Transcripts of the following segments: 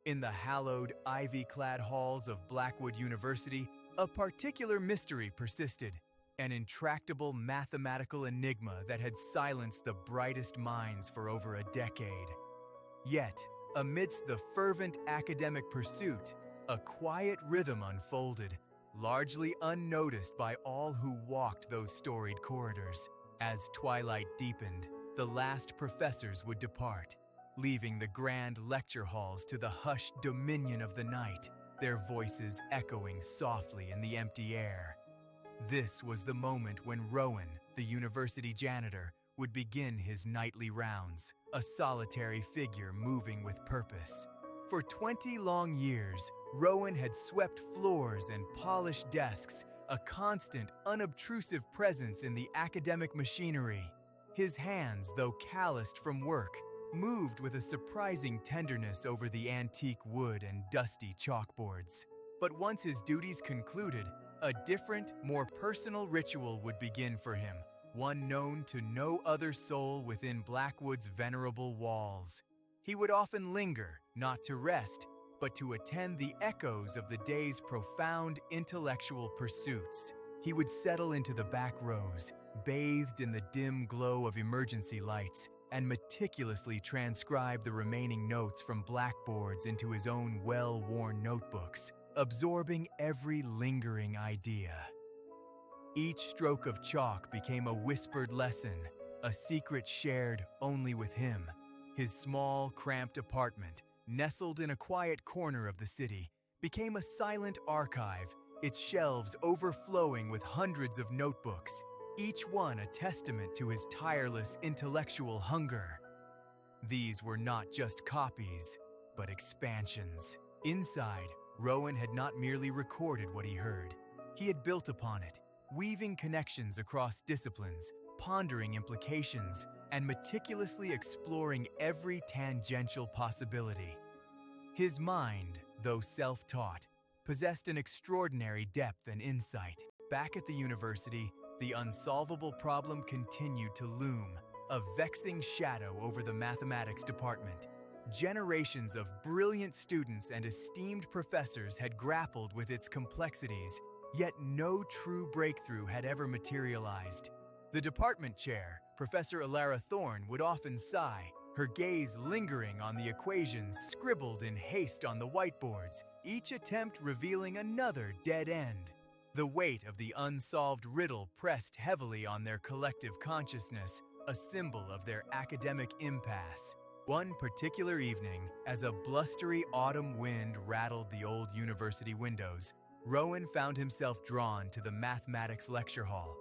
In the hallowed, ivy-clad halls of Blackwood University, a particular mystery persisted, an intractable mathematical enigma that had silenced the brightest minds for over a decade. Yet, amidst the fervent academic pursuit, a quiet rhythm unfolded, largely unnoticed by all who walked those storied corridors. As twilight deepened, the last professors would depart, leaving the grand lecture halls to the hushed dominion of the night, their voices echoing softly in the empty air. This was the moment when Rowan, the university janitor, would begin his nightly rounds, a solitary figure moving with purpose. For 20 long years, Rowan had swept floors and polished desks, a constant, unobtrusive presence in the academic machinery. His hands, though calloused from work, moved with a surprising tenderness over the antique wood and dusty chalkboards. But once his duties concluded, a different, more personal ritual would begin for him, one known to no other soul within Blackwood's venerable walls. He would often linger, not to rest, but to attend the echoes of the day's profound intellectual pursuits. He would settle into the back rows, bathed in the dim glow of emergency lights, and meticulously transcribe the remaining notes from blackboards into his own well-worn notebooks, absorbing every lingering idea. Each stroke of chalk became a whispered lesson, a secret shared only with him. His small, cramped apartment, nestled in a quiet corner of the city, became a silent archive, its shelves overflowing with hundreds of notebooks, each one a testament to his tireless intellectual hunger. These were not just copies, but expansions. Inside, Rowan had not merely recorded what he heard. He had built upon it, weaving connections across disciplines, pondering implications, and meticulously exploring every tangential possibility. His mind, though self-taught, possessed an extraordinary depth and insight. Back at the university, the unsolvable problem continued to loom, a vexing shadow over the mathematics department. Generations of brilliant students and esteemed professors had grappled with its complexities, yet no true breakthrough had ever materialized. The department chair, Professor Alara Thorne, would often sigh, her gaze lingering on the equations scribbled in haste on the whiteboards, each attempt revealing another dead end. The weight of the unsolved riddle pressed heavily on their collective consciousness, a symbol of their academic impasse. One particular evening, as a blustery autumn wind rattled the old university windows, Rowan found himself drawn to the mathematics lecture hall.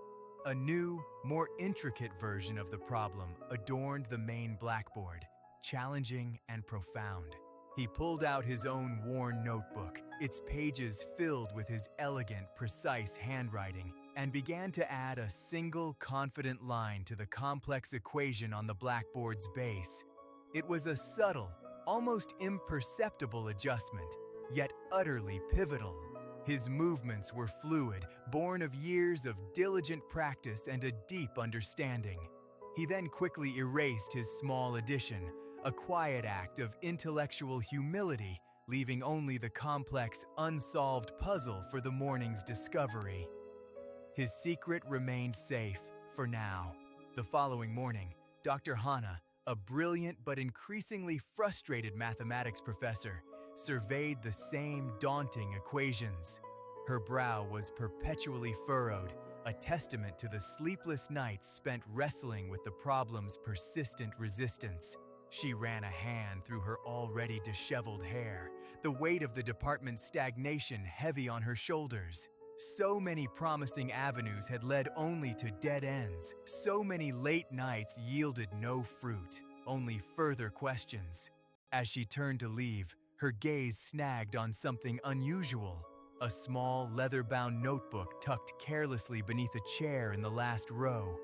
A new, more intricate version of the problem adorned the main blackboard, challenging and profound. He pulled out his own worn notebook, its pages filled with his elegant, precise handwriting, and began to add a single, confident line to the complex equation on the blackboard's base. It was a subtle, almost imperceptible adjustment, yet utterly pivotal. His movements were fluid, born of years of diligent practice and a deep understanding. He then quickly erased his small addition, a quiet act of intellectual humility, leaving only the complex, unsolved puzzle for the morning's discovery. His secret remained safe, for now. The following morning, Dr. Hanna, a brilliant but increasingly frustrated mathematics professor, surveyed the same daunting equations. Her brow was perpetually furrowed, a testament to the sleepless nights spent wrestling with the problem's persistent resistance. She ran a hand through her already disheveled hair, the weight of the department's stagnation heavy on her shoulders. So many promising avenues had led only to dead ends. So many late nights yielded no fruit, only further questions. As she turned to leave, her gaze snagged on something unusual. A small, leather-bound notebook tucked carelessly beneath a chair in the last row.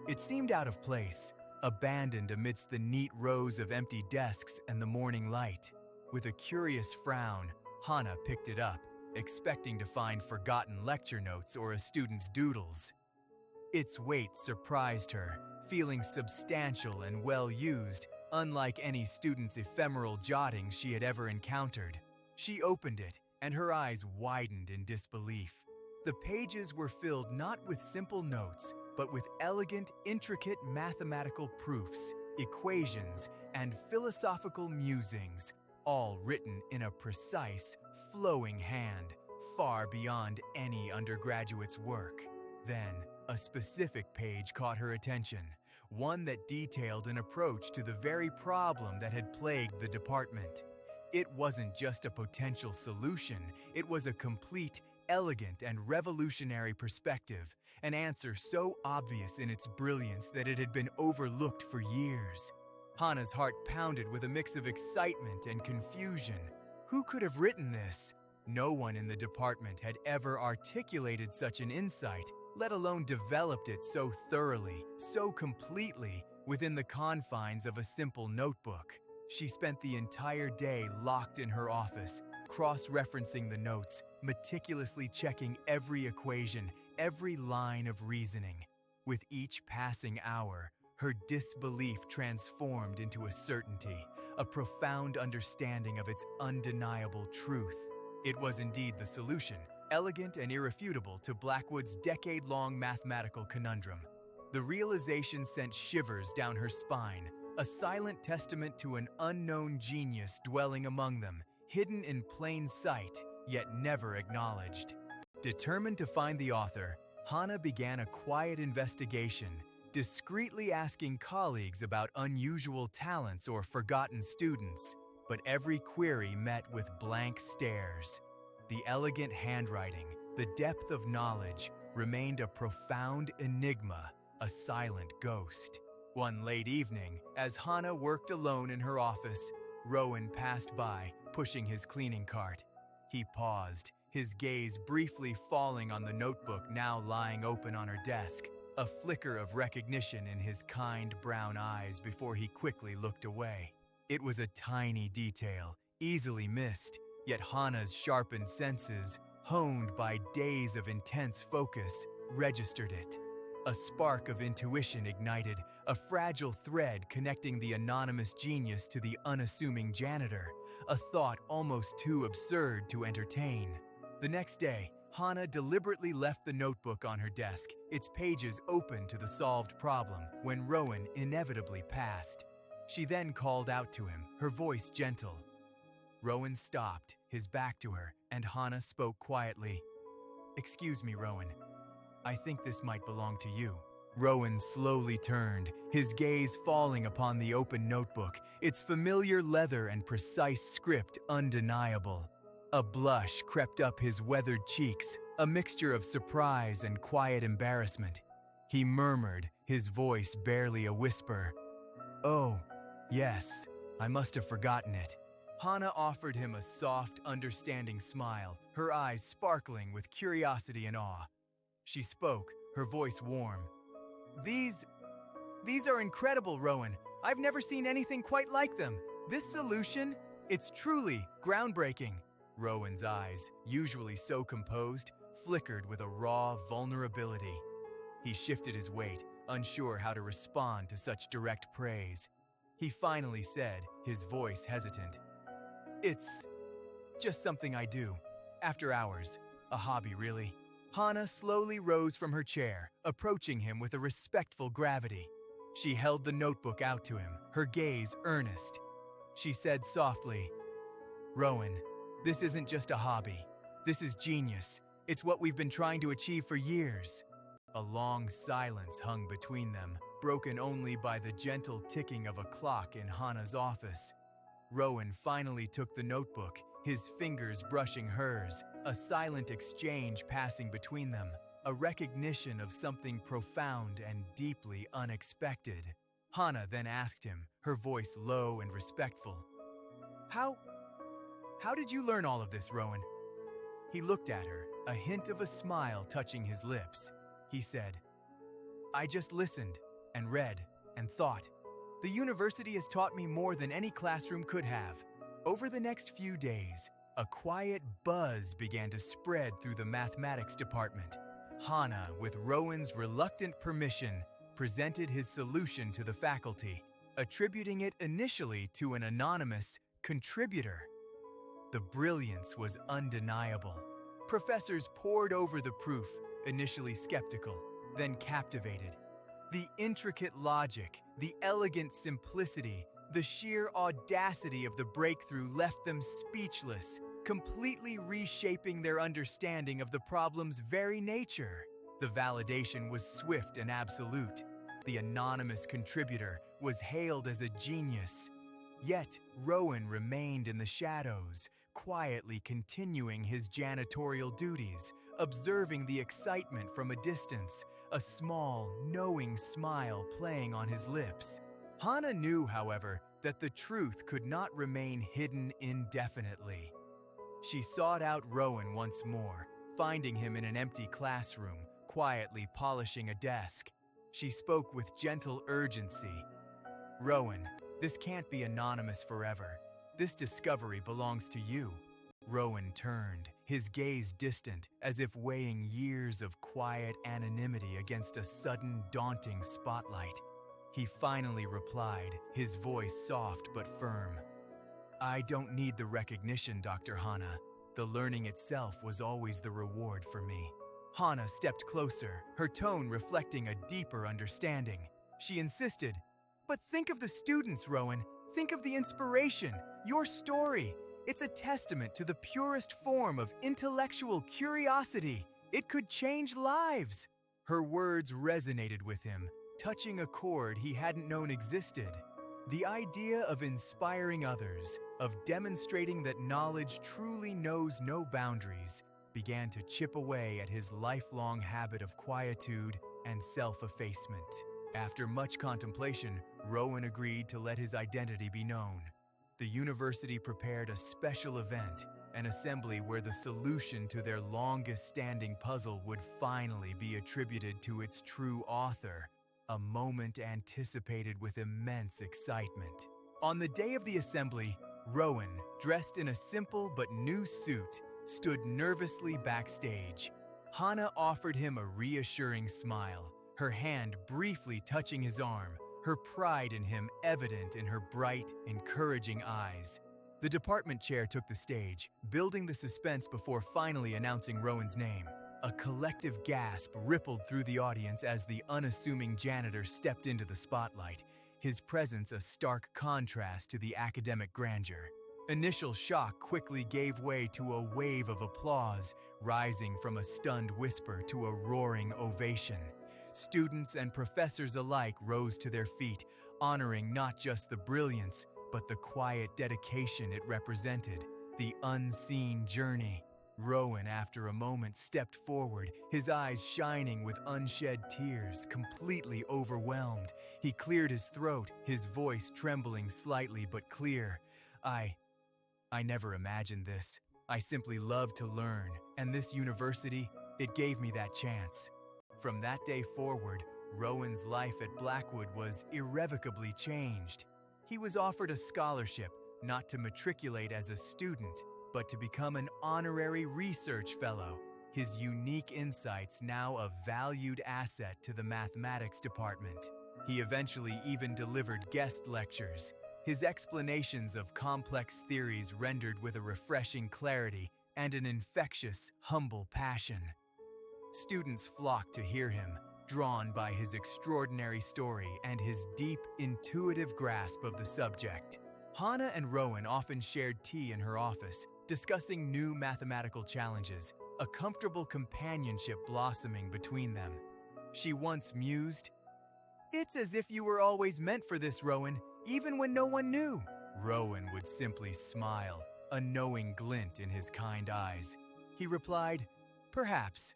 It seemed out of place, abandoned amidst the neat rows of empty desks and the morning light. With a curious frown, Hanna picked it up, expecting to find forgotten lecture notes or a student's doodles. Its weight surprised her. Feeling substantial and well-used, unlike any student's ephemeral jottings she had ever encountered. She opened it, and her eyes widened in disbelief. The pages were filled not with simple notes, but with elegant, intricate mathematical proofs, equations, and philosophical musings, all written in a precise, flowing hand, far beyond any undergraduate's work. Then, a specific page caught her attention, one that detailed an approach to the very problem that had plagued the department. It wasn't just a potential solution, it was a complete, elegant, and revolutionary perspective, an answer so obvious in its brilliance that it had been overlooked for years. Hannah's heart pounded with a mix of excitement and confusion. Who could have written this? No one in the department had ever articulated such an insight, let alone developed it so thoroughly, so completely, within the confines of a simple notebook. She spent the entire day locked in her office, cross-referencing the notes, meticulously checking every equation, every line of reasoning. With each passing hour, her disbelief transformed into a certainty, a profound understanding of its undeniable truth. It was indeed the solution, elegant and irrefutable, to Blackwood's decade-long mathematical conundrum. The realization sent shivers down her spine, a silent testament to an unknown genius dwelling among them, hidden in plain sight, yet never acknowledged. Determined to find the author, Hannah began a quiet investigation, discreetly asking colleagues about unusual talents or forgotten students, but every query met with blank stares. The elegant handwriting, the depth of knowledge, remained a profound enigma, a silent ghost. One late evening, as Hannah worked alone in her office, Rowan passed by, pushing his cleaning cart. He paused, his gaze briefly falling on the notebook now lying open on her desk, a flicker of recognition in his kind brown eyes before he quickly looked away. It was a tiny detail, easily missed, yet Hannah's sharpened senses, honed by days of intense focus, registered it. A spark of intuition ignited, a fragile thread connecting the anonymous genius to the unassuming janitor, a thought almost too absurd to entertain. The next day, Hannah deliberately left the notebook on her desk, its pages open to the solved problem, when Rowan inevitably passed. She then called out to him, her voice gentle. Rowan stopped, his back to her, and Hannah spoke quietly. "Excuse me, Rowan. I think this might belong to you." Rowan slowly turned, his gaze falling upon the open notebook, its familiar leather and precise script undeniable. A blush crept up his weathered cheeks, a mixture of surprise and quiet embarrassment. He murmured, his voice barely a whisper, "Oh, yes, I must have forgotten it." Hannah offered him a soft, understanding smile, her eyes sparkling with curiosity and awe. She spoke, her voice warm. These are incredible, Rowan. I've never seen anything quite like them. This solution, it's truly groundbreaking." Rowan's eyes, usually so composed, flickered with a raw vulnerability. He shifted his weight, unsure how to respond to such direct praise. He finally said, his voice hesitant, "It's just something I do, after hours, a hobby really." Hannah slowly rose from her chair, approaching him with a respectful gravity. She held the notebook out to him, her gaze earnest. She said softly, "Rowan, this isn't just a hobby. This is genius. It's what we've been trying to achieve for years." A long silence hung between them, broken only by the gentle ticking of a clock in Hannah's office. Rowan finally took the notebook, his fingers brushing hers, a silent exchange passing between them, a recognition of something profound and deeply unexpected. Hannah then asked him, her voice low and respectful, How did you learn all of this, Rowan?" He looked at her, a hint of a smile touching his lips. He said, "I just listened and read and thought. The university has taught me more than any classroom could have." Over the next few days, a quiet buzz began to spread through the mathematics department. Hannah, with Rowan's reluctant permission, presented his solution to the faculty, attributing it initially to an anonymous contributor. The brilliance was undeniable. Professors pored over the proof, initially skeptical, then captivated. The intricate logic, the elegant simplicity, the sheer audacity of the breakthrough left them speechless, completely reshaping their understanding of the problem's very nature. The validation was swift and absolute. The anonymous contributor was hailed as a genius. Yet, Rowan remained in the shadows, quietly continuing his janitorial duties, observing the excitement from a distance, a small, knowing smile playing on his lips. Hannah knew, however, that the truth could not remain hidden indefinitely. She sought out Rowan once more, finding him in an empty classroom, quietly polishing a desk. She spoke with gentle urgency. "Rowan, this can't be anonymous forever. This discovery belongs to you." Rowan turned, his gaze distant, as if weighing years of quiet anonymity against a sudden, daunting spotlight. He finally replied, his voice soft but firm. "I don't need the recognition, Dr. Hannah. The learning itself was always the reward for me." Hannah stepped closer, her tone reflecting a deeper understanding. She insisted, "But think of the students, Rowan. Think of the inspiration, your story. It's a testament to the purest form of intellectual curiosity. It could change lives." Her words resonated with him, touching a chord he hadn't known existed. The idea of inspiring others, of demonstrating that knowledge truly knows no boundaries, began to chip away at his lifelong habit of quietude and self-effacement. After much contemplation, Rowan agreed to let his identity be known. The university prepared a special event, an assembly where the solution to their longest-standing puzzle would finally be attributed to its true author, a moment anticipated with immense excitement. On the day of the assembly, Rowan, dressed in a simple but new suit, stood nervously backstage. Hannah offered him a reassuring smile, her hand briefly touching his arm, her pride in him evident in her bright, encouraging eyes. The department chair took the stage, building the suspense before finally announcing Rowan's name. A collective gasp rippled through the audience as the unassuming janitor stepped into the spotlight, his presence a stark contrast to the academic grandeur. Initial shock quickly gave way to a wave of applause, rising from a stunned whisper to a roaring ovation. Students and professors alike rose to their feet, honoring not just the brilliance, but the quiet dedication it represented, the unseen journey. Rowan, after a moment, stepped forward, his eyes shining with unshed tears, completely overwhelmed. He cleared his throat, his voice trembling slightly but clear. I never imagined this. I simply love to learn, and this university, it gave me that chance." From that day forward, Rowan's life at Blackwood was irrevocably changed. He was offered a scholarship, not to matriculate as a student, but to become an honorary research fellow, his unique insights now a valued asset to the mathematics department. He eventually even delivered guest lectures, his explanations of complex theories rendered with a refreshing clarity and an infectious, humble passion. Students flocked to hear him, drawn by his extraordinary story and his deep, intuitive grasp of the subject. Hannah and Rowan often shared tea in her office, discussing new mathematical challenges, a comfortable companionship blossoming between them. She once mused, "It's as if you were always meant for this, Rowan, even when no one knew." Rowan would simply smile, a knowing glint in his kind eyes. He replied, "Perhaps,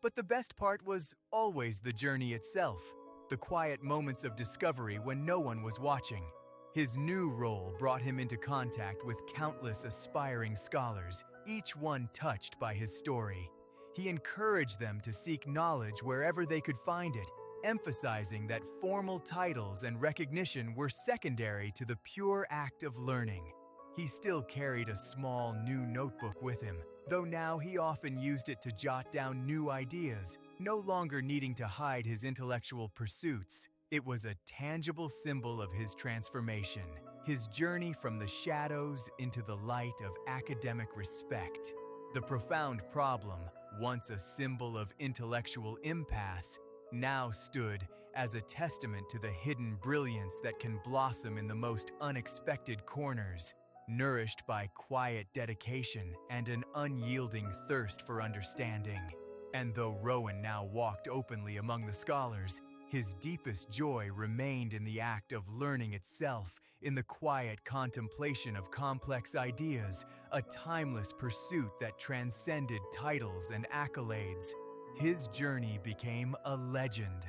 but the best part was always the journey itself, the quiet moments of discovery when no one was watching." His new role brought him into contact with countless aspiring scholars, each one touched by his story. He encouraged them to seek knowledge wherever they could find it, emphasizing that formal titles and recognition were secondary to the pure act of learning. He still carried a small new notebook with him, though now he often used it to jot down new ideas, no longer needing to hide his intellectual pursuits. It was a tangible symbol of his transformation, his journey from the shadows into the light of academic respect. The profound problem, once a symbol of intellectual impasse, now stood as a testament to the hidden brilliance that can blossom in the most unexpected corners, nourished by quiet dedication and an unyielding thirst for understanding. And though Rowan now walked openly among the scholars, his deepest joy remained in the act of learning itself, in the quiet contemplation of complex ideas, a timeless pursuit that transcended titles and accolades. His journey became a legend,